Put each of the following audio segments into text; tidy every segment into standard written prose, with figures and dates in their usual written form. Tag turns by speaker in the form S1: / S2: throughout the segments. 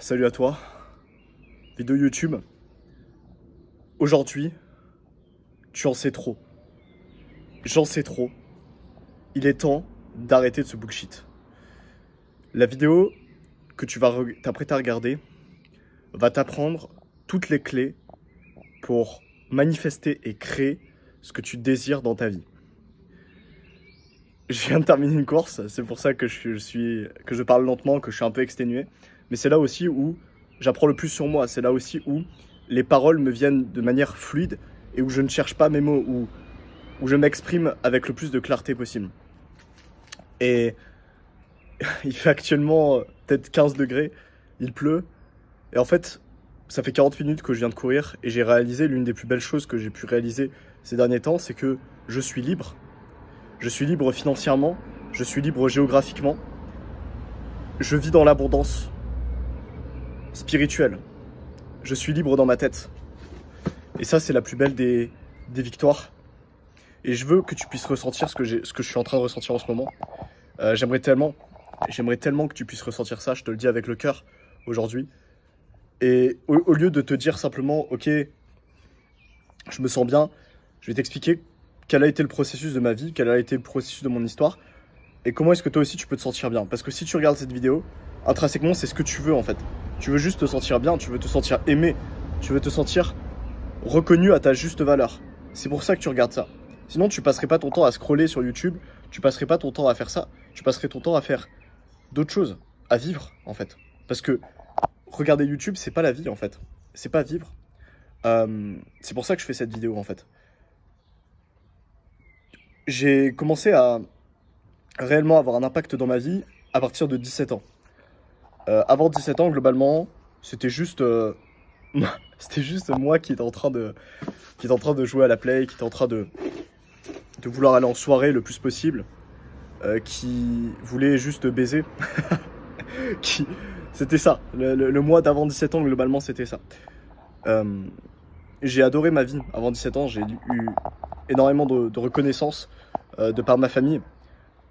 S1: Salut à toi, vidéo YouTube. Aujourd'hui, tu en sais trop. J'en sais trop. Il est temps d'arrêter de ce bullshit. La vidéo que tu vas t'apprêter à regarder va t'apprendre toutes les clés pour manifester et créer ce que tu désires dans ta vie. Je viens de terminer une course, c'est pour ça que je parle lentement, que je suis un peu exténué. Mais c'est là aussi où j'apprends le plus sur moi. C'est là aussi où les paroles me viennent de manière fluide et où je ne cherche pas mes mots, où je m'exprime avec le plus de clarté possible. Et il fait actuellement peut-être 15 degrés, il pleut. Et en fait, ça fait 40 minutes que je viens de courir et j'ai réalisé l'une des plus belles choses que j'ai pu réaliser ces derniers temps, c'est que je suis libre. Je suis libre financièrement, je suis libre géographiquement. Je vis dans l'abondance spirituelle. Je suis libre dans ma tête. Et ça, c'est la plus belle des victoires. Et je veux que tu puisses ressentir ce que je suis en train de ressentir en ce moment. J'aimerais tellement que tu puisses ressentir ça, je te le dis avec le cœur aujourd'hui. Et au lieu de te dire simplement, ok, je me sens bien, je vais t'expliquer quel a été le processus de ma vie, quel a été le processus de mon histoire, et comment est-ce que toi aussi tu peux te sentir bien. Parce que si tu regardes cette vidéo, intrinsèquement, c'est ce que tu veux en fait. Tu veux juste te sentir bien, tu veux te sentir aimé, tu veux te sentir reconnu à ta juste valeur. C'est pour ça que tu regardes ça. Sinon, tu passerais pas ton temps à scroller sur YouTube, tu passerais pas ton temps à faire ça, tu passerais ton temps à faire d'autres choses, à vivre en fait. Parce que regarder YouTube, c'est pas la vie en fait. C'est pas vivre. C'est pour ça que je fais cette vidéo en fait. J'ai commencé à réellement avoir un impact dans ma vie à partir de 17 ans. Avant 17 ans, globalement, c'était juste moi qui était en train de jouer à la play, qui était en train de vouloir aller en soirée le plus possible, qui voulait juste baiser. C'était ça. Le mois d'avant 17 ans, globalement, c'était ça. J'ai adoré ma vie avant 17 ans. J'ai eu énormément de reconnaissance de par ma famille.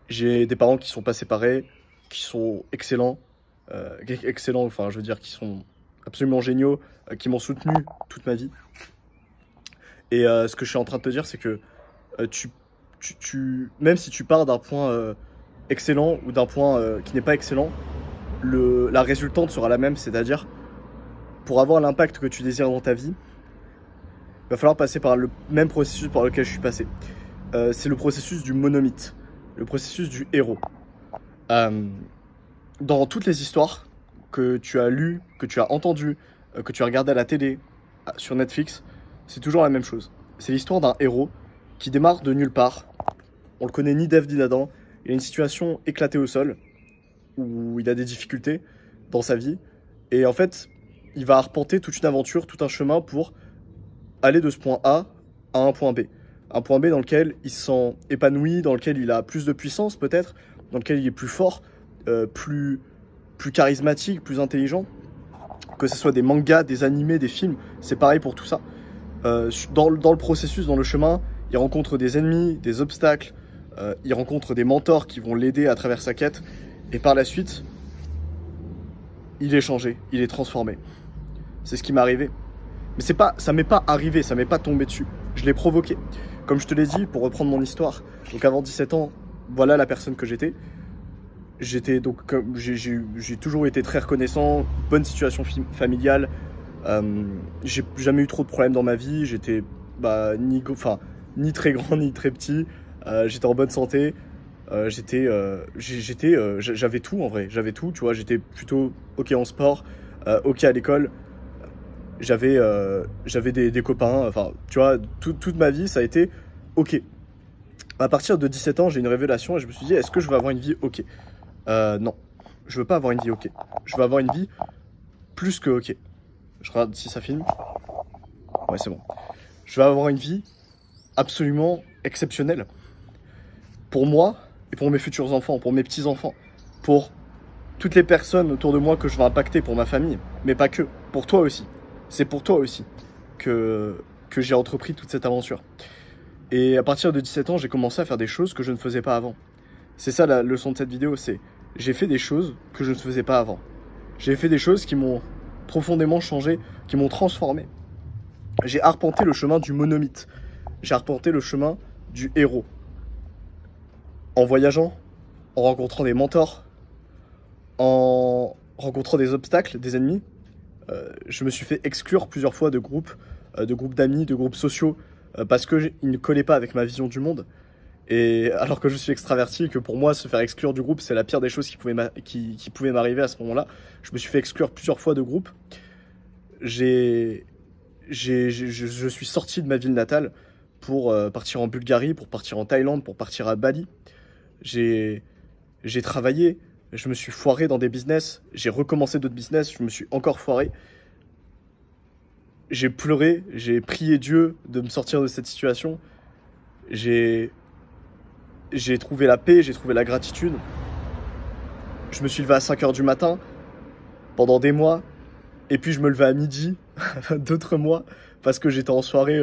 S1: J'ai des parents qui sont pas séparés, qui sont excellents, enfin je veux dire qui sont absolument géniaux, qui m'ont soutenu toute ma vie. Et ce que je suis en train de te dire, c'est que même si tu pars d'un point excellent ou d'un point qui n'est pas excellent, la résultante sera la même, c'est-à-dire pour avoir l'impact que tu désires dans ta vie, il va falloir passer par le même processus par lequel je suis passé. C'est le processus du monomythe, le processus du héros. Dans toutes les histoires que tu as lues, que tu as entendues, que tu as regardées à la télé, sur Netflix, c'est toujours la même chose. C'est l'histoire d'un héros qui démarre de nulle part. On le connaît ni d'Ève ni d'Adam. Il a une situation éclatée au sol, où il a des difficultés dans sa vie. Et en fait, il va arpenter toute une aventure, tout un chemin pour aller de ce point A à un point B. Un point B dans lequel il se sent épanoui, dans lequel il a plus de puissance peut-être, dans lequel il est plus fort, plus charismatique, plus intelligent. Que ce soit des mangas, des animés, des films, c'est pareil pour tout ça. Dans le processus, dans le chemin, il rencontre des ennemis, des obstacles, il rencontre des mentors qui vont l'aider à travers sa quête. Et par la suite, il est changé, il est transformé. C'est ce qui m'est arrivé. Mais ça m'est pas arrivé, ça m'est pas tombé dessus. Je l'ai provoqué. Comme je te l'ai dit, pour reprendre mon histoire, donc avant 17 ans, voilà la personne que j'étais. J'ai toujours été très reconnaissant, bonne situation familiale. J'ai jamais eu trop de problèmes dans ma vie. J'étais ni très grand ni très petit. J'étais en bonne santé. J'avais tout en vrai. J'avais tout, tu vois. J'étais plutôt ok en sport, ok à l'école. J'avais des copains. Enfin, tu vois, toute ma vie, ça a été ok. À partir de 17 ans, j'ai une révélation et je me suis dit, est-ce que je veux avoir une vie ok? Non, je veux pas avoir une vie ok. Je veux avoir une vie plus que ok. Je regarde si ça filme. Ouais, c'est bon. Je veux avoir une vie absolument exceptionnelle. Pour moi et pour mes futurs enfants, pour mes petits-enfants, pour toutes les personnes autour de moi que je vais impacter, pour ma famille, mais pas que, pour toi aussi. C'est pour toi aussi que j'ai entrepris toute cette aventure. Et à partir de 17 ans, j'ai commencé à faire des choses que je ne faisais pas avant. C'est ça la leçon de cette vidéo, c'est j'ai fait des choses que je ne faisais pas avant. J'ai fait des choses qui m'ont profondément changé, qui m'ont transformé. J'ai arpenté le chemin du monomythe. J'ai arpenté le chemin du héros. En voyageant, en rencontrant des mentors, en rencontrant des obstacles, des ennemis, je me suis fait exclure plusieurs fois de groupes d'amis, de groupes sociaux, parce qu'ils ne collaient pas avec ma vision du monde. Et alors que je suis extraverti et que pour moi, se faire exclure du groupe, c'est la pire des choses qui pouvaient m'arriver à ce moment-là. Je me suis fait exclure plusieurs fois de groupes. Je suis sorti de ma ville natale pour partir en Bulgarie, pour partir en Thaïlande, pour partir à Bali. J'ai travaillé, je me suis foiré dans des business, j'ai recommencé d'autres business, je me suis encore foiré. J'ai pleuré, j'ai prié Dieu de me sortir de cette situation. J'ai trouvé la paix, j'ai trouvé la gratitude. Je me suis levé à 5 h du matin pendant des mois. Et puis je me levais à midi d'autres mois parce que j'étais en soirée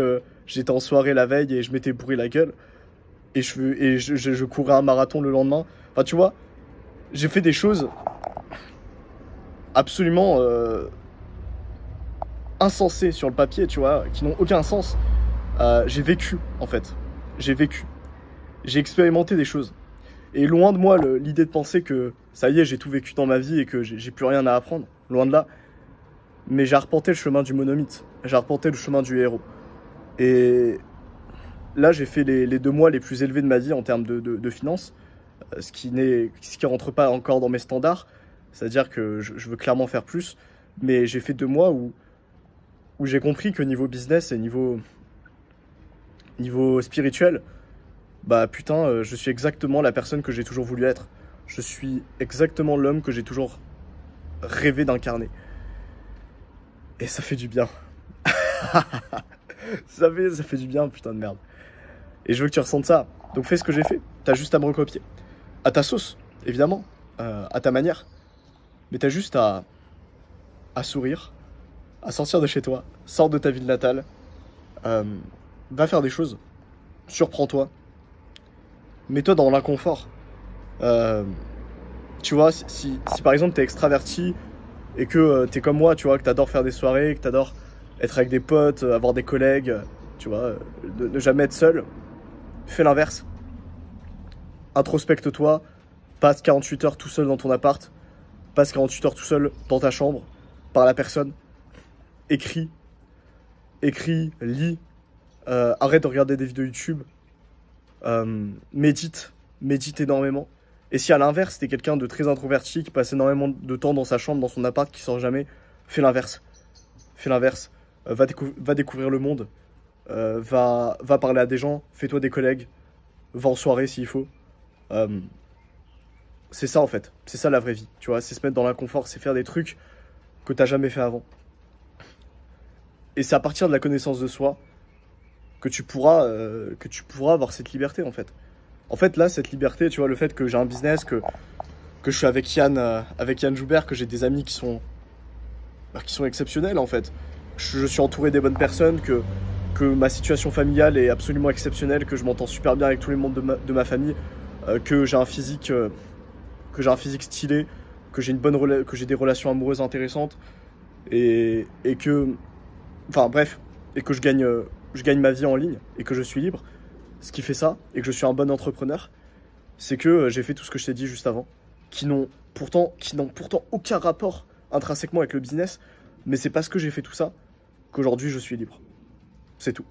S1: la veille et je m'étais bourré la gueule. Et je courais un marathon le lendemain. Enfin, tu vois, j'ai fait des choses absolument insensées sur le papier, tu vois, qui n'ont aucun sens. J'ai vécu, en fait. J'ai vécu. J'ai expérimenté des choses. Et loin de moi l'idée de penser que ça y est, j'ai tout vécu dans ma vie et que j'ai plus rien à apprendre. Loin de là. Mais j'ai arpenté le chemin du monomythe. J'ai arpenté le chemin du héros. Et là, j'ai fait les 2 mois les plus élevés de ma vie en termes de finances. Ce qui rentre pas encore dans mes standards. C'est-à-dire que je veux clairement faire plus. Mais j'ai fait 2 mois où j'ai compris que niveau business et niveau spirituel, bah putain, je suis exactement la personne que j'ai toujours voulu être. Je suis exactement l'homme que j'ai toujours rêvé d'incarner. Et ça fait du bien. ça fait du bien, putain de merde. Et je veux que tu ressentes ça. Donc fais ce que j'ai fait. T'as juste à me recopier. À ta sauce, évidemment. À ta manière. Mais t'as juste à sourire. À sortir de chez toi. Sors de ta ville natale. Va faire des choses. Surprends-toi. Mets-toi dans l'inconfort. Tu vois, si par exemple t'es extraverti et que t'es comme moi, tu vois, que t'adores faire des soirées, que t'adores être avec des potes, avoir des collègues, tu vois, ne jamais être seul, fais l'inverse. Introspecte-toi, passe 48 heures tout seul dans ton appart, passe 48 heures tout seul dans ta chambre, parle à personne, écris, lis, arrête de regarder des vidéos YouTube, médite énormément. Et si à l'inverse, t'es quelqu'un de très introverti, qui passe énormément de temps dans sa chambre, dans son appart, qui sort jamais, fais l'inverse. Fais l'inverse. Va découvrir le monde. Va parler à des gens. Fais-toi des collègues. Va en soirée s'il faut. C'est ça en fait. C'est ça la vraie vie. Tu vois, c'est se mettre dans l'inconfort, c'est faire des trucs que t'as jamais fait avant. Et c'est à partir de la connaissance de soi que tu pourras avoir cette liberté en fait. En fait, là, cette liberté, tu vois, le fait que j'ai un business, que je suis avec Yann Joubert, que j'ai des amis qui sont exceptionnels, en fait. Je suis entouré des bonnes personnes, que ma situation familiale est absolument exceptionnelle, que je m'entends super bien avec tous les membres de ma famille, que j'ai un physique stylé, que j'ai des relations amoureuses intéressantes, et que, enfin bref, et que je gagne ma vie en ligne, et que je suis libre. Ce qui fait ça, et que je suis un bon entrepreneur, c'est que j'ai fait tout ce que je t'ai dit juste avant, qui n'ont pourtant aucun rapport intrinsèquement avec le business, mais c'est parce que j'ai fait tout ça qu'aujourd'hui je suis libre. C'est tout.